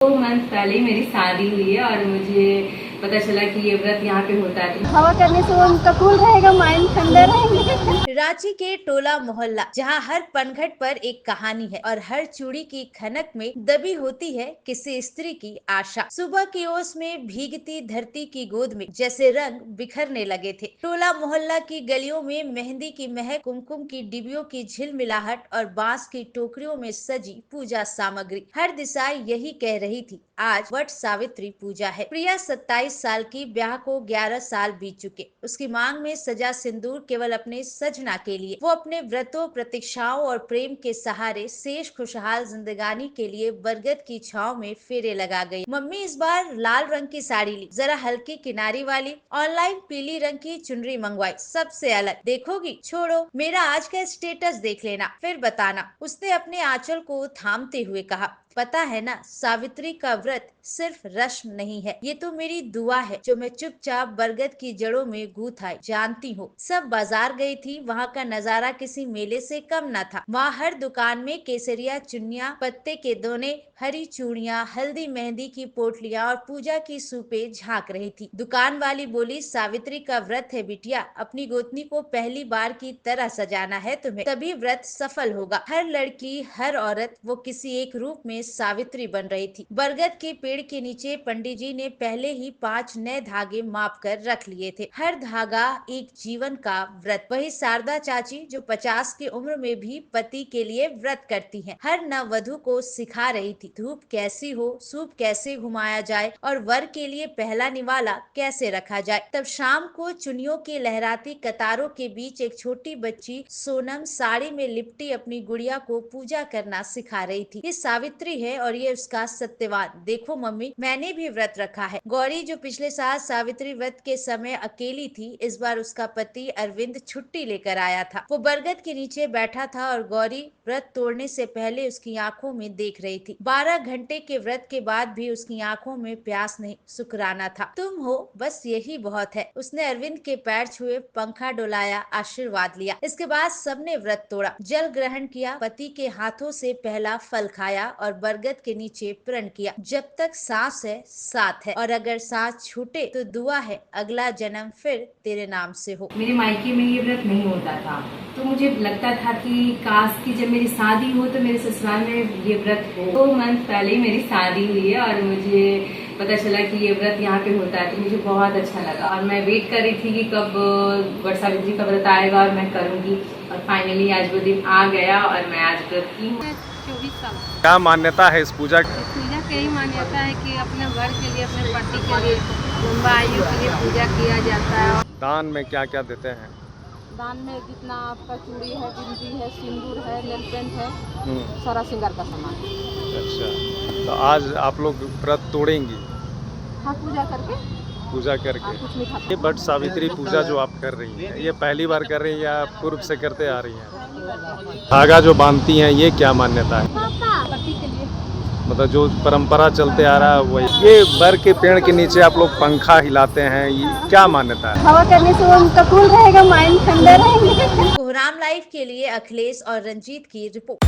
2 month पहले ही मेरी शादी हुई है और मुझे पता चला कि ये व्रत यहाँ पे होता है। हवा करने से उनका कूल रहेगा, माइंड ठंडा रहेंगे। रांची के टोला मोहल्ला, जहां हर पनघट पर एक कहानी है और हर चूड़ी की खनक में दबी होती है किसी स्त्री की आशा। सुबह की ओस में भीगती धरती की गोद में जैसे रंग बिखरने लगे थे। टोला मोहल्ला की गलियों में मेहंदी की महक, कुमकुम की डिबियों की झिलमिलाहट और बांस की टोकरियों में सजी पूजा सामग्री। हर दिशा यही कह रही थी, आज वट सावित्री पूजा है। प्रिया 27 साल की, ब्याह को 11 साल बीत चुके। उसकी मांग में सजा सिंदूर केवल अपने सजना के लिए। वो अपने व्रतों, प्रतीक्षाओं और प्रेम के सहारे शेष खुशहाल जिंदगानी के लिए बरगद की छांव में फेरे लगा गई। मम्मी इस बार लाल रंग की साड़ी ली, जरा हल्की किनारी वाली। ऑनलाइन पीली रंग की चुनरी मंगवाई, सबसे अलग। देखोगी? छोड़ो, मेरा आज का स्टेटस देख लेना, फिर बताना। उसने अपने आंचल को थामते हुए कहा, पता है ना, सावित्री का व्रत सिर्फ रस्म नहीं है, ये तो मेरी दुआ है जो मैं चुपचाप बरगद की जड़ों में गूंथ आई। जानती हो, सब बाजार गई थी, वहाँ का नजारा किसी मेले से कम न था। वहाँ हर दुकान में केसरिया चुन्नियाँ, पत्ते के दोने, हरी चूड़ियाँ, हल्दी मेहंदी की पोटलियाँ और पूजा की सूपे झांक रही थी। दुकान वाली बोली, सावित्री का व्रत है बिटिया, अपनी गोतनी को पहली बार की तरह सजाना है तुम्हें, तभी व्रत सफल होगा। हर लड़की, हर औरत वो किसी एक रूप में सावित्री बन रही थी। बरगद के पेड़ के नीचे पंडित जी ने पहले ही 5 नए धागे माप कर रख लिए थे। हर धागा एक जीवन का व्रत। वही शारदा चाची जो 50 की उम्र में भी पति के लिए व्रत करती हैं, हर नववधु को सिखा रही थी, धूप कैसी हो, सूप कैसे घुमाया जाए और वर के लिए पहला निवाला कैसे रखा जाए। तब शाम को चुनियों की लहराती कतारों के बीच एक छोटी बच्ची सोनम साड़ी में लिपटी अपनी गुड़िया को पूजा करना सिखा रही थी। ये सावित्री है और ये उसका सत्यवान। देखो मम्मी, मैंने भी व्रत रखा है। गौरी जो पिछले साल सावित्री व्रत के समय अकेली थी, इस बार उसका पति अरविंद छुट्टी लेकर आया था। वो बरगद के नीचे बैठा था और गौरी व्रत तोड़ने से पहले उसकी आंखों में देख रही थी। 12 घंटे के व्रत के बाद भी उसकी आंखों में प्यास नहीं, शुक्राना था। तुम हो, बस यही बहुत है। उसने अरविंद के पैर छुए, पंखा डुलाया, आशीर्वाद लिया। इसके बाद सबने व्रत तोड़ा, जल ग्रहण किया, पति के हाथों से पहला फल खाया और बरगद के नीचे प्रण किया, जब तक सांस है साथ है, और अगर सांस छूटे तो दुआ है अगला जन्म फिर तेरे नाम से हो। मेरे मायके में ये व्रत नहीं होता था, तो मुझे लगता था कि काश की जब मेरी शादी हो तो मेरे ससुराल में ये व्रत हो। 2 मंथ पहले ही मेरी शादी हुई है और मुझे पता चला कि ये व्रत यहाँ पे होता है, तो मुझे बहुत अच्छा लगा और मैं वेट कर रही थी कि कब वट सावित्री का व्रत आएगा और मैं करूँगी। और फाइनली आज वो दिन आ गया और मैं आज व्रत की हूँ। 24 साल। क्या मान्यता है इस पूजा की? इस पूजा की यही मान्यता है कि अपने घर के लिए, अपने पति के लिए, लंबा आयु के लिए पूजा किया जाता है। दान में क्या क्या देते हैं? दान में जितना आपका चूड़ी है, बिंदी है, सिंदूर है, नेल पेंट है, सारा श्रृंगार का सामान। अच्छा, तो आज आप लोग व्रत तोड़ेंगी? हाँ, पूजा करके। पूजा करके। कुछ मीठा। ये वट सावित्री पूजा जो आप कर रही हैं, ये पहली बार कर रही हैं या पूर्व से करते आ रही हैं? धागा जो बांधती हैं, ये क्या मान्यता है? पति के लिए। मतलब जो परंपरा चलते आ रहा है वही। ये बर के पेड़ के नीचे आप लोग पंखा हिलाते हैं, ये क्या मान्यता है? हवा करने से उनका कूल रहेगा, माइंड ठंडा रहेंगे। कोहराम लाइव के लिए अखिलेश और रंजीत की रिपोर्ट।